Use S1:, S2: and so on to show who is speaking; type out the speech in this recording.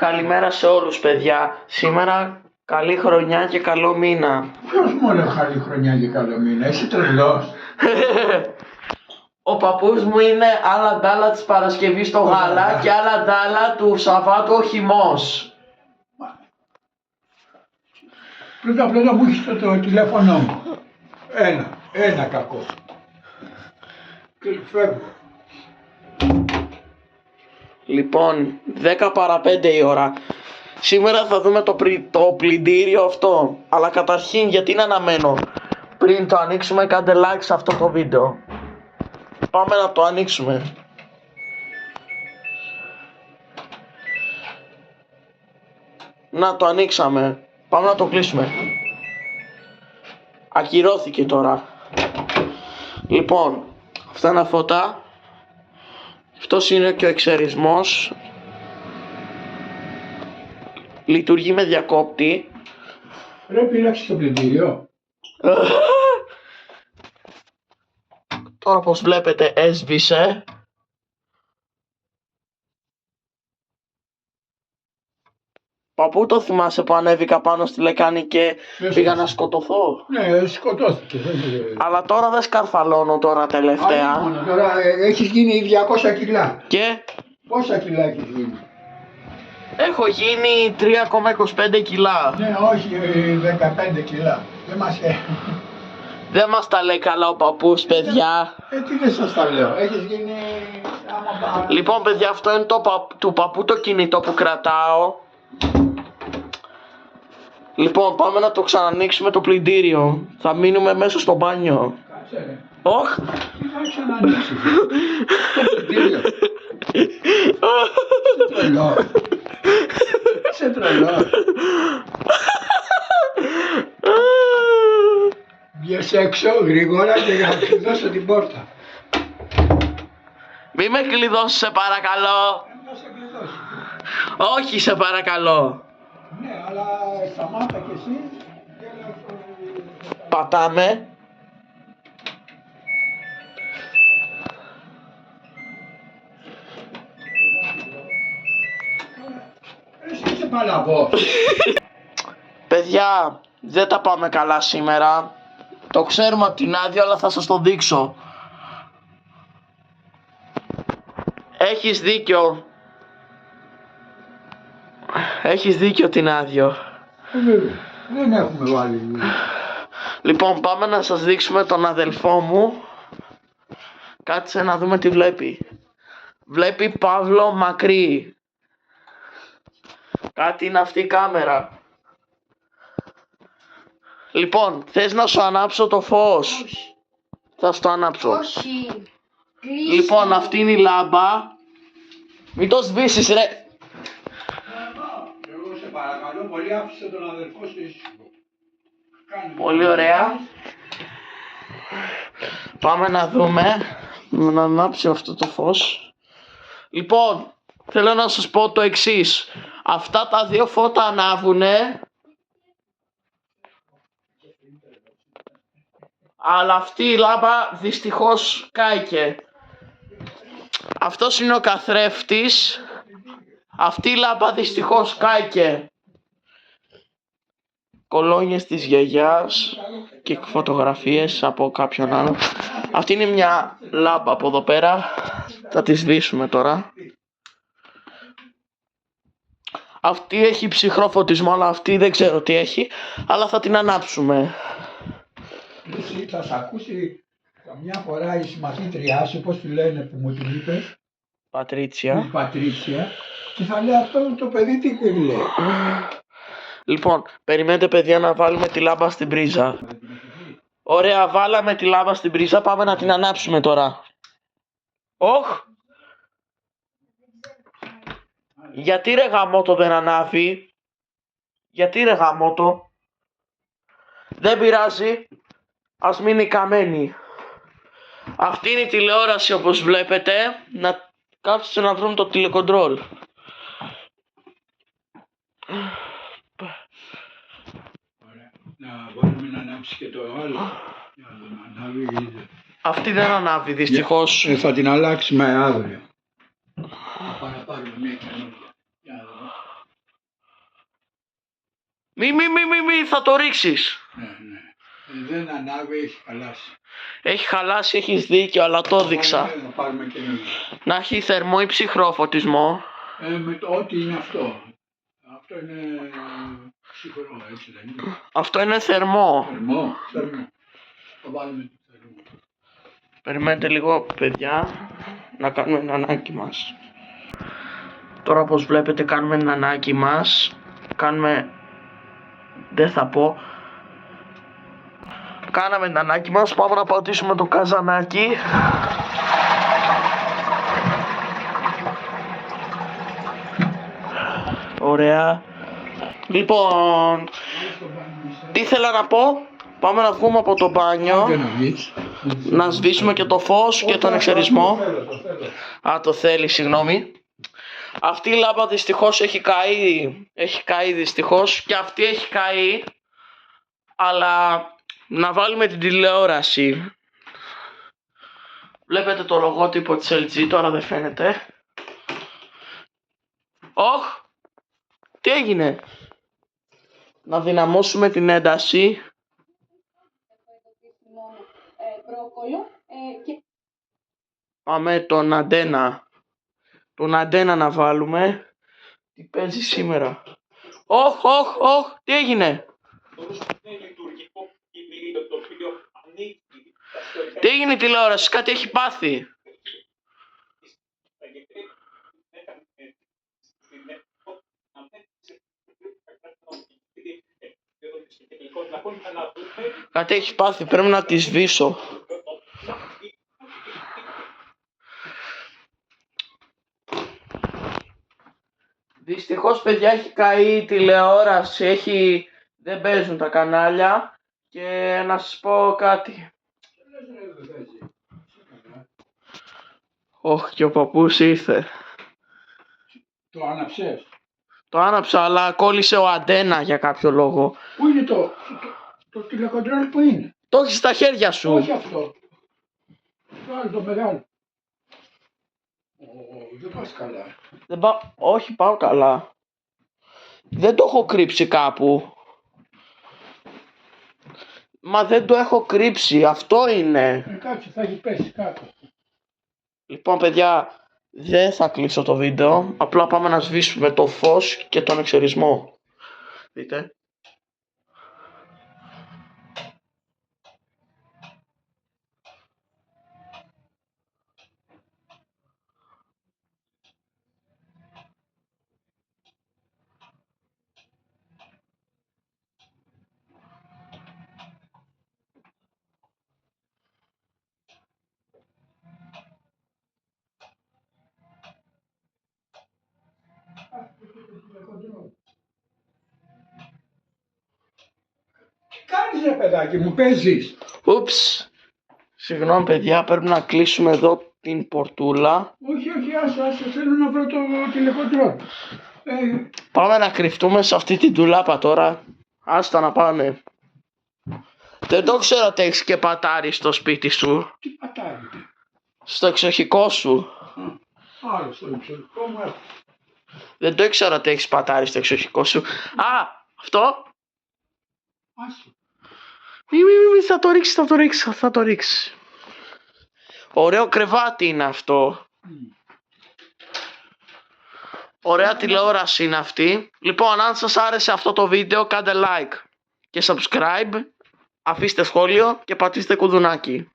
S1: Καλημέρα σε όλους παιδιά. Σήμερα καλή χρονιά και καλό μήνα.
S2: Ποιος μου λέει καλή χρονιά και καλό μήνα, είσαι τρελός.
S1: Ο παππούς μου είναι άλλα ντάλα της Παρασκευής το γάλα και άλλα ντάλα του Σαββάτου ο χυμός.
S2: Πρώτα μου έχεις το τηλέφωνο μου. Ένα κακό. Και φεύγω.
S1: Λοιπόν, 10 παρα 5 η ώρα. Σήμερα θα δούμε το πλυντήριο αυτό. Αλλά καταρχήν γιατί να αναμένω. Πριν το ανοίξουμε κάντε like σε αυτό το βίντεο. Πάμε να το ανοίξουμε. Να το ανοίξαμε. Πάμε να το κλείσουμε. Ακυρώθηκε τώρα. Λοιπόν, αυτά είναι φώτα. Αυτός είναι και ο εξαιρισμός. Λειτουργεί με διακόπτη.
S2: Πρέπει να έχεις το πλυντήριο.
S1: Τώρα όπως βλέπετε έσβησε. Παππού, το θυμάσαι που ανέβηκα πάνω στη λεκάνη και πήγα να σκοτωθώ?
S2: Ναι, σκοτώθηκε.
S1: Αλλά τώρα δεν σκαρφαλώνω τώρα τελευταία.
S2: Μόνο, τώρα έχεις γίνει 200 κιλά.
S1: Και
S2: Πόσα κιλά έχεις γίνει?
S1: έχω γίνει 3,25 κιλά.
S2: Ναι, όχι 15 κιλά.
S1: Δεν μας τα λέει καλά ο παππούς, παιδιά.
S2: Τι δεν σας τα λέω. Έχεις γίνει...
S1: Λοιπόν παιδιά, αυτό είναι του παππού το κινητό που κρατάω. Λοιπόν, πάμε να το ξανανοίξουμε το πλυντήριο. Θα μείνουμε μέσα στο μπάνιο.
S2: Κάτσε ρε.
S1: Όχ.
S2: Τι θα ξανανοίξεις? Το πλυντήριο. Είσαι τρελό. Είσαι τρελό. Βγες έξω γρήγορα και να κλειδώσω την πόρτα.
S1: Μη με κλειδώσεις σε παρακαλώ.
S2: Να σε κλειδώσω.
S1: Όχι σε παρακαλώ.
S2: Ναι, αλλά σταμάτα κι εσύ.
S1: Πατάμε.
S2: Εσύ είσαι παλαβός.
S1: Παιδιά, δεν τα πάμε καλά σήμερα. Το ξέρουμε από την άδεια, αλλά θα σας το δείξω. Έχεις δίκιο. Έχεις δίκιο την άδειο.
S2: Δεν έχουμε βάλει.
S1: Λοιπόν, πάμε να σας δείξουμε τον αδελφό μου. Κάτσε να δούμε τι βλέπει. Βλέπει Παύλο Μακρύ. Κάτι είναι αυτή η κάμερα. Λοιπόν, θες να σου ανάψω το φως?
S3: Όχι.
S1: Θα σου το ανάψω.
S3: Όχι. Κλείσει.
S1: Λοιπόν, αυτή είναι η λάμπα. Μην το σβήσεις ρε.
S2: Εγώ σε παρακαλώ πολύ, άφησε τον αδελφό σου ήσυχο.
S1: Πολύ ωραία. Πάμε να δούμε. Να ανάψει αυτό το φως. Λοιπόν, θέλω να σας πω το εξής. Αυτά τα δύο φώτα ανάβουνε. Αλλά αυτή η λάμπα δυστυχώς κάηκε. Αυτός είναι ο καθρέφτης. Αυτή η λάμπα δυστυχώς κάηκε. Κολόνιες της γιαγιάς και φωτογραφίες από κάποιον άλλο. Αυτή είναι μια λάμπα από εδώ πέρα. Θα τη σβήσουμε τώρα. Αυτή έχει ψυχρό φωτισμό, αλλά αυτή δεν ξέρω τι έχει. Αλλά θα την ανάψουμε.
S2: Εσύ θα σ' ακούσει καμιά φορά η συμμαθήτριά σου, πώς τη λένε που μου την είπες,
S1: Πατρίτσια.
S2: η Πατρίτσια, και θα λέει αυτό το παιδί τι λέει.
S1: Λοιπόν, περιμένετε παιδιά να βάλουμε τη λάμπα στην πρίζα. Ωραία, βάλαμε τη λάμπα στην πρίζα, πάμε να την ανάψουμε τώρα. Όχ! Γιατί ρε γαμότο δεν ανάβει? Γιατί ρε γαμότο? Δεν πειράζει, ας μείνει καμένη. Αυτή είναι η τηλεόραση όπως βλέπετε. Να κάτσετε να βρούμε το τηλεκοντρόλ.
S2: Να βάλουμε να ανάψει και το άλλο. Να ανάβει.
S1: Αυτή δεν ανάβει δυστυχώς.
S2: Θα την αλλάξουμε αύριο. Θα πάρουμε μια καινούργια.
S1: Μη, θα το ρίξεις.
S2: Ναι. Δεν ανάβει, έχει χαλάσει.
S1: Έχει χαλάσει, έχεις δίκιο, αλλά το έδειξα.
S2: Να πάρουμε καινούργιο.
S1: Να έχει θερμό ή ψυχρό φωτισμό.
S2: Με το ό,τι είναι αυτό. Αυτό είναι ψυχρό, έτσι δεν είναι?
S1: Αυτό είναι θερμό.
S2: Θερμό. Θα βάλουμε το θερμό.
S1: Περιμένετε λίγο, παιδιά, να κάνουμε ένα ανάκι μας. Τώρα, όπως βλέπετε, κάνουμε ένα ανάκι μας. Δεν θα πω. Κάναμε ένα ανάκι μας, πάμε να πατήσουμε το καζανάκι. Ωραία. Λοιπόν, τι ήθελα να πω. Πάμε να βγούμε από το μπάνιο. Να σβήσουμε και το φως και τον εξαιρισμό. Το θέλει, συγγνώμη. Αυτή η λάμπα δυστυχώς έχει καεί δυστυχώς. Και αυτή έχει καεί. Αλλά να βάλουμε την τηλεόραση. Βλέπετε το λογότυπο της LG, τώρα δεν φαίνεται. Όχ! Τι έγινε? Να δυναμώσουμε την ένταση. Πάμε τον αντένα. Τον αντένα να βάλουμε. Τι παίζει σήμερα? Όχ, τι έγινε? Τι έγινε η τηλεόραση, κάτι έχει πάθει. Κάτι έχει πάθει, πρέπει να τη σβήσω. Δυστυχώς, παιδιά, έχει καεί η τηλεόραση, δεν παίζουν τα κανάλια. Και να σας πω κάτι. Και ο παππούς ήρθε.
S2: Το άναψες?
S1: Το άναψα, αλλά κόλλησε ο αντένα για κάποιο λόγο.
S2: Πού είναι το τηλεκοντρόλ, που είναι?
S1: Το έχεις στα χέρια σου.
S2: Όχι αυτό. Το μεγάλο. Δεν πας καλά.
S1: Όχι, πάω καλά. Δεν το έχω κρύψει κάπου. Μα δεν το έχω κρύψει, αυτό είναι.
S2: Κάτσε, θα έχει πέσει κάτω.
S1: Λοιπόν, παιδιά, δεν θα κλείσω το βίντεο. Απλά πάμε να σβήσουμε το φως και τον εξαιρισμό. Δείτε.
S2: Τι κάνεις, ρε παιδάκι μου, παίζεις?
S1: Ούψ. Συγγνώμη, παιδιά, πρέπει να κλείσουμε εδώ την πορτούλα.
S2: Όχι, άσε, θέλω να βρω το τηλεκοντρόλ.
S1: Πάμε να κρυφτούμε σε αυτή την τουλάπα τώρα. Άστα να πάμε. Δεν το ξέρω ότι έχεις και πατάρι στο σπίτι σου.
S2: Τι πατάρι?
S1: Στο εξοχικό σου.
S2: Άλλο στο εξωτερικό μου έχω.
S1: Δεν το ήξερα ότι έχεις πατάρι στο εξοχικό σου. Αυτό.
S2: Άσε.
S1: Μη, θα το ρίξει. Ωραίο κρεβάτι είναι αυτό. Ωραία τηλεόραση είναι αυτή. Λοιπόν, αν σας άρεσε αυτό το βίντεο, κάντε like και subscribe, αφήστε σχόλιο και πατήστε κουδουνάκι.